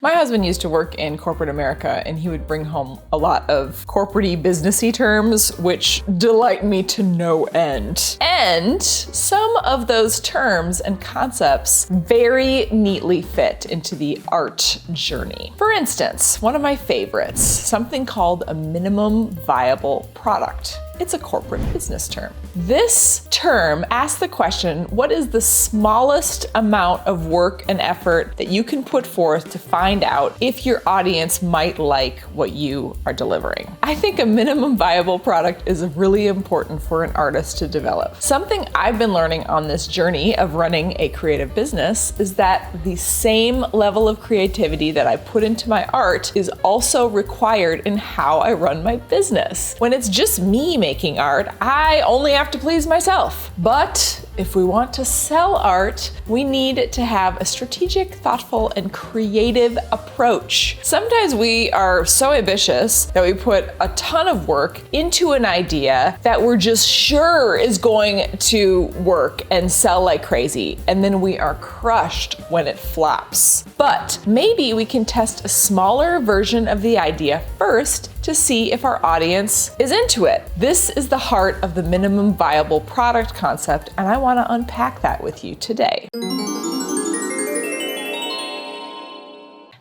My husband used to work in corporate America, and he would bring home a lot of corporate-y, businessy terms, which delight me to no end. And some of those terms and concepts very neatly fit into the art journey. For instance, one of my favorites, something called a minimum viable product. It's a corporate business term. This term asks the question, what is the smallest amount of work and effort that you can put forth to find out if your audience might like what you are delivering? I think a minimum viable product is really important for an artist to develop. Something I've been learning on this journey of running a creative business is that the same level of creativity that I put into my art is also required in how I run my business. When it's just me making art, I only have to please myself. But if we want to sell art, we need to have a strategic, thoughtful, and creative approach. Sometimes we are so ambitious that we put a ton of work into an idea that we're just sure is going to work and sell like crazy, and then we are crushed when it flops. But maybe we can test a smaller version of the idea first to see if our audience is into it. This is the heart of the minimum viable product concept, and I want to unpack that with you today.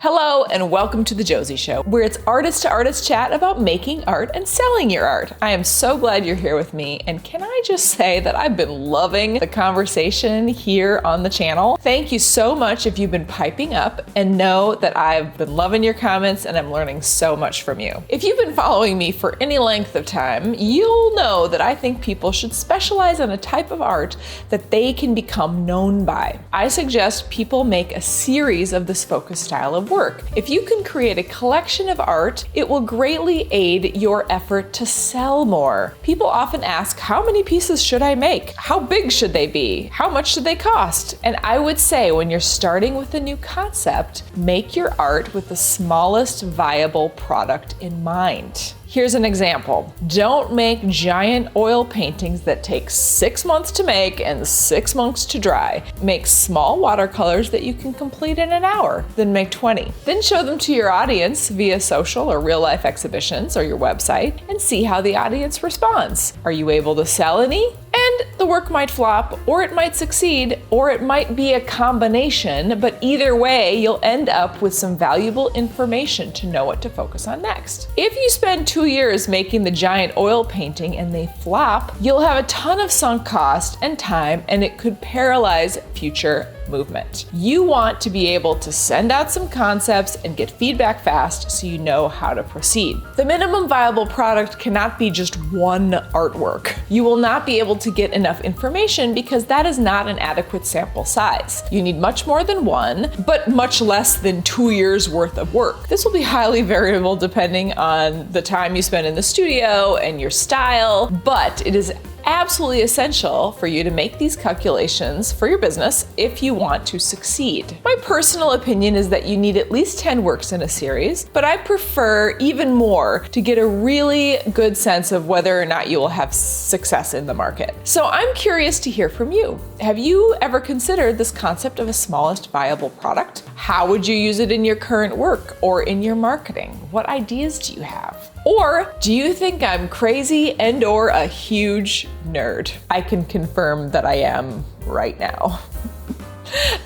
Hello and welcome to The Josie Show, where it's artist to artist chat about making art and selling your art. I am so glad you're here with me, and can I just say that I've been loving the conversation here on the channel. Thank you so much if you've been piping up, and know that I've been loving your comments and I'm learning so much from you. If you've been following me for any length of time, you'll know that I think people should specialize in a type of art that they can become known by. I suggest people make a series of this focus style of work. If you can create a collection of art, it will greatly aid your effort to sell more. People often ask, how many pieces should I make? How big should they be? How much should they cost? And I would say when you're starting with a new concept, make your art with the smallest viable product in mind. Here's an example. Don't make giant oil paintings that take 6 months to make and 6 months to dry. Make small watercolors that you can complete in an hour, then make 20. Then show them to your audience via social or real life exhibitions or your website and see how the audience responds. Are you able to sell any? And the work might flop, or it might succeed, or it might be a combination, but either way, you'll end up with some valuable information to know what to focus on next. If you spend 2 years making the giant oil painting and they flop, you'll have a ton of sunk cost and time, and it could paralyze future movement. You want to be able to send out some concepts and get feedback fast so you know how to proceed. The minimum viable product cannot be just one artwork. You will not be able to get enough information because that is not an adequate sample size. You need much more than one, but much less than 2 years worth of work. This will be highly variable depending on the time you spend in the studio and your style, but it is absolutely essential for you to make these calculations for your business if you want to succeed. My personal opinion is that you need at least 10 works in a series, but I prefer even more to get a really good sense of whether or not you will have success in the market. So I'm curious to hear from you. Have you ever considered this concept of a smallest viable product? How would you use it in your current work or in your marketing? What ideas do you have? Or do you think I'm crazy and or a huge nerd? I can confirm that I am right now.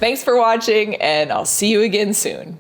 Thanks for watching, and I'll see you again soon.